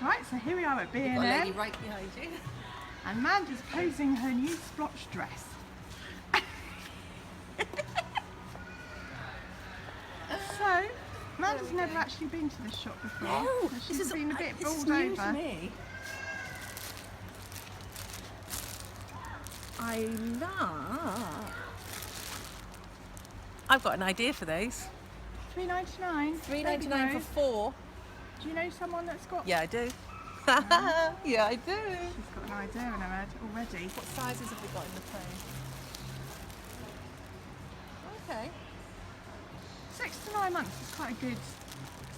Right, so here we are at B&M. Got a lady right behind you. And Amanda's posing her new splotch dress. So, Amanda's never actually been to this shop before. No, so she's been a bit bowled new over. To me. I love. I've got an idea for those. $3.99. $3.99 for 4. Do you know someone that's got? Yeah, I do. Yeah, I do. She's got an idea in her head already. What sizes have we got in the tray? Okay. 6 to 9 months is quite a good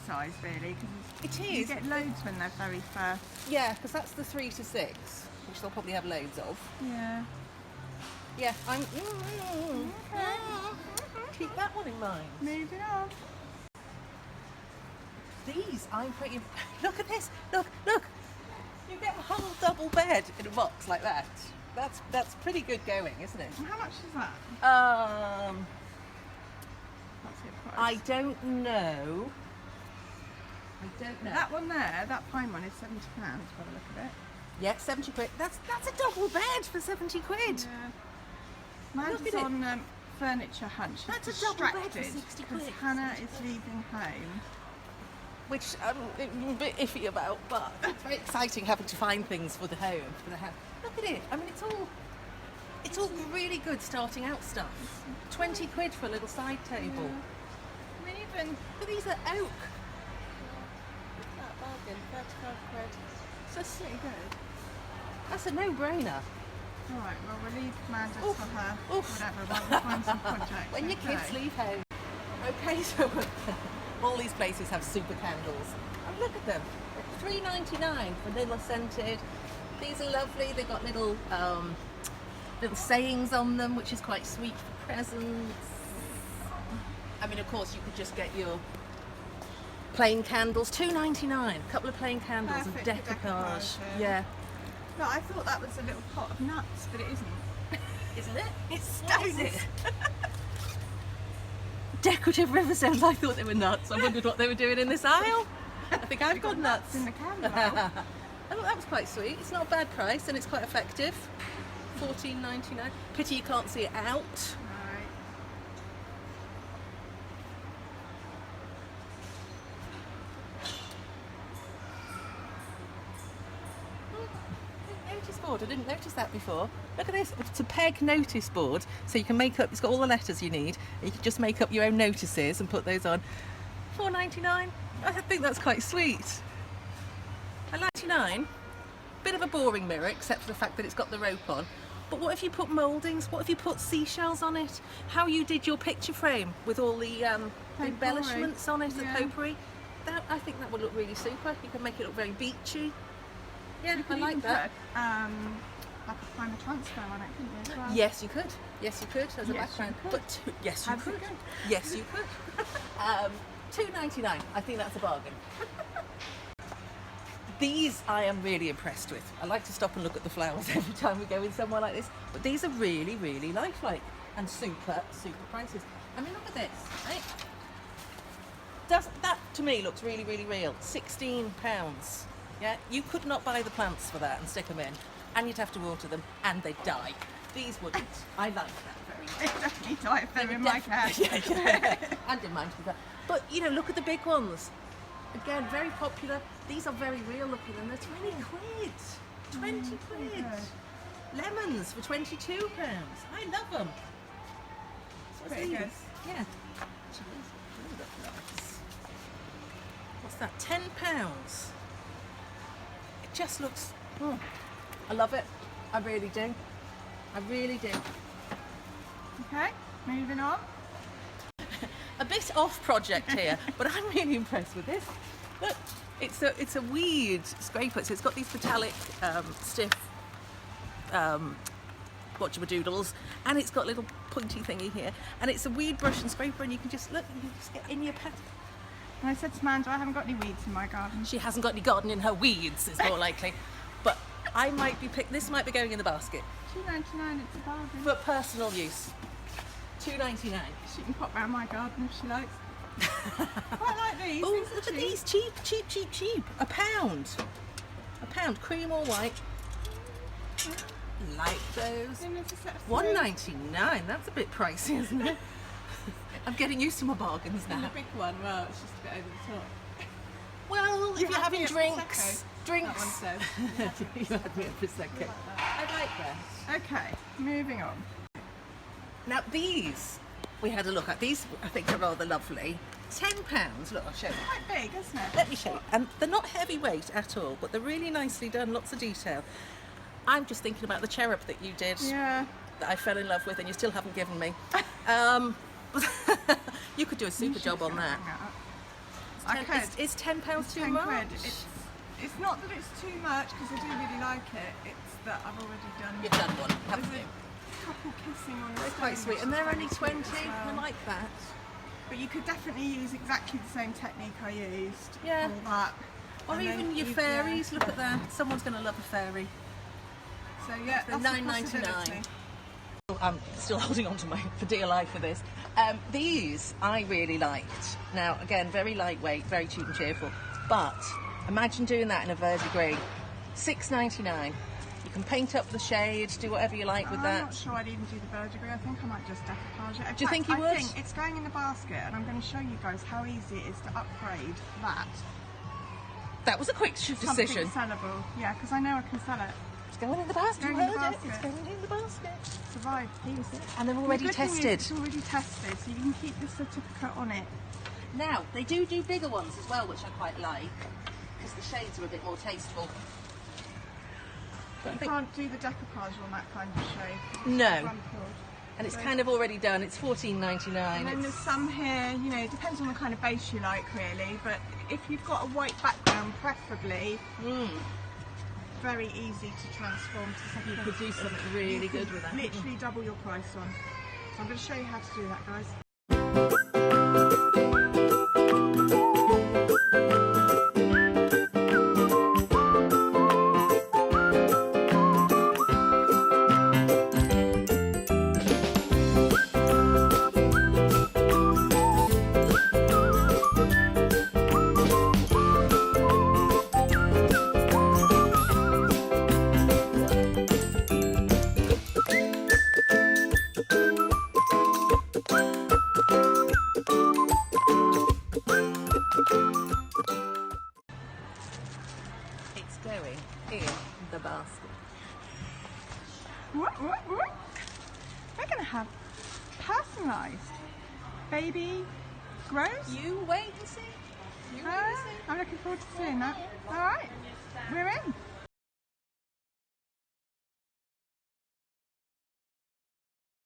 size, really, because It is. you get loads when they're very first. Yeah, because that's the 3 to 6, which they'll probably have loads of. Yeah. Yeah, I'm. Okay. Keep that one in mind. Moving on. These, I'm pretty. Look at this. Look. You get a whole double bed in a box like that. That's pretty good going, isn't it? And how much is that? That's it. Price. I don't know. That one there, that pine one, is £70 by the look of it. Yeah, 70 quid. That's a double bed for 70 quid. Yeah. Mine's on furniture hunt. She's That's a double bed for distracted 60 because quid. Hannah is leaving home. Which I'm a bit iffy about, but it's very exciting having to find things for the home. Look at it. I mean, it's all really good starting out stuff. 20 quid for a little side table. Yeah. I mean, even But these are oak. that bargain, 35 quid. So it's Pretty good. That's a no-brainer. All right, well, we'll leave Amanda Oof. for her, Oof. whatever, while we find some projects. When your kids leave home. Okay, so all these places have super candles. And look at them. $3.99 vanilla scented. These are lovely. They've got little sayings on them, which is quite sweet for presents. I mean, of course, you could just get your plain candles. $2.99. A couple of plain candles Perfect and for decoupage. decoupage, Yeah. No, I thought that was a little pot of nuts, but it isn't. Isn't it? It's What is stones. it? Decorative river stones. I thought they were nuts. I wondered what they were doing in this aisle. I think I've got nuts. in the candle aisle. I thought that was quite sweet. It's not a bad price and it's quite effective. $14.99. Pity you can't see it out. Right. Notice board. I didn't notice that before. Look at this. It's a peg notice board, so you can make up. It's got all the letters you need. You can just make up your own notices and put those on. $4.99. I think that's quite sweet. $99. Bit of a boring mirror, except for the fact that it's got the rope on. But what if you put mouldings? What if you put seashells on it? How you did your picture frame with all the embellishments on it, Yeah. the potpourri? That, I think that would look really super. You can make it look very beachy. Yeah, You I could like even that. put, like a primer transfer on it, couldn't you, as well? Yes, you could. Yes, you could. As a Yes, you background. could. But yes, you Absolutely. could. Yes, you could. $2.99. I think that's a bargain. These I am really impressed with. I like to stop and look at the flowers every time we go in somewhere like this. But these are really, really lifelike and super prices. I mean, look at this. Right? That to me looks really, really real. £16. Yeah, you could not buy the plants for that and stick them in, and you'd have to water them, and they'd die. These wouldn't. I like that very much. They definitely die if they're in my cat. Yeah. And in mine, to be fair. But you know, look at the big ones. Again, very popular. These are very real looking, and they're 20 quid. 20 quid. good. Lemons for £22. I love them. What's Pretty these? good. Yeah. They look nice. What's that? £10. It just looks. I love it. I really do. I really do. Okay, moving on. A bit off project here, but I'm really impressed with this. Look, it's a weird scraper. So it's got these metallic stiff whatchamadoodles, and it's got a little pointy thingy here, and it's a weed brush and scraper, and you can just look, you can just get in your pet. And I said to Amanda, I haven't got any weeds in my garden. She hasn't got any garden in her weeds, is more likely. But I might be this might be going in the basket $2.99, it's a bargain. for personal use. $2.99. She can pop round my garden if she likes. Quite like these. Oh, These are look at cheap. these, cheap. £1. £1, cream or white. Like those. And there's a set of three. £1.99. That's a bit pricey, isn't it? I'm getting used to my bargains And the now. big one, well, it's just a bit over the top. Well, if you're had having me at drinks, That one says. you had me at Prosecco. I like that. Okay, moving on. Now these, we had a look at. These I think are rather lovely. £10. Look, I'll show you. Quite big, isn't it? Let me show you. And they're not heavyweight at all, but they're really nicely done, lots of detail. I'm just thinking about the cherub that you did, Yeah. that I fell in love with, and you still haven't given me. You could do a super job on that. I could. Is £10 too 10 much? quid. It's not that it's too much because I do really like it. It's that I've already done. You've done one, haven't There's you? a couple kissing on the They're quite stone, sweet, and they're which only is 20. really cute as I well. like that. But you could definitely use exactly the same technique I used. Yeah. All that. Or And then even your you- fairies. yeah. Look at that. Someone's going to love a fairy. So yeah, They're that's a £9.99. possibility. I'm still holding on to my for dear life for this. These I really liked. Now, again, very lightweight, very cheap and cheerful. But imagine doing that in a verdigris. £6.99. You can paint up the shade, do whatever you like with I'm that. not sure I'd even do the verdigris. I think I might just decoupage it. In Do you fact, think you would? I think it's going in the basket, and I'm going to show you guys how easy it is to upgrade that. That was a quick Something decision. sellable. Yeah, because I know I can sell it. It's going in the basket. Going You in the heard it. basket. It's going in the basket. Survive, please. And they're already The good thing is tested. It's already tested, so you can keep the certificate on it. Now, they do bigger ones as well, which I quite like, because the shades are a bit more tasteful. But I You think, can't do the decoupage on that kind of shade. It's No. rumpled. and it's So- kind of already done. It's £14.99. And then there's some here, you know, it depends on the kind of base you like really, but if you've got a white background preferably, very easy to transform to something. You could do something really good with that. Literally double your price on. So I'm going to show you how to do that, guys. It's going in the basket. What? We're going to have personalised baby grows. You wait and see. You wait and see. I'm looking forward to seeing that. All right.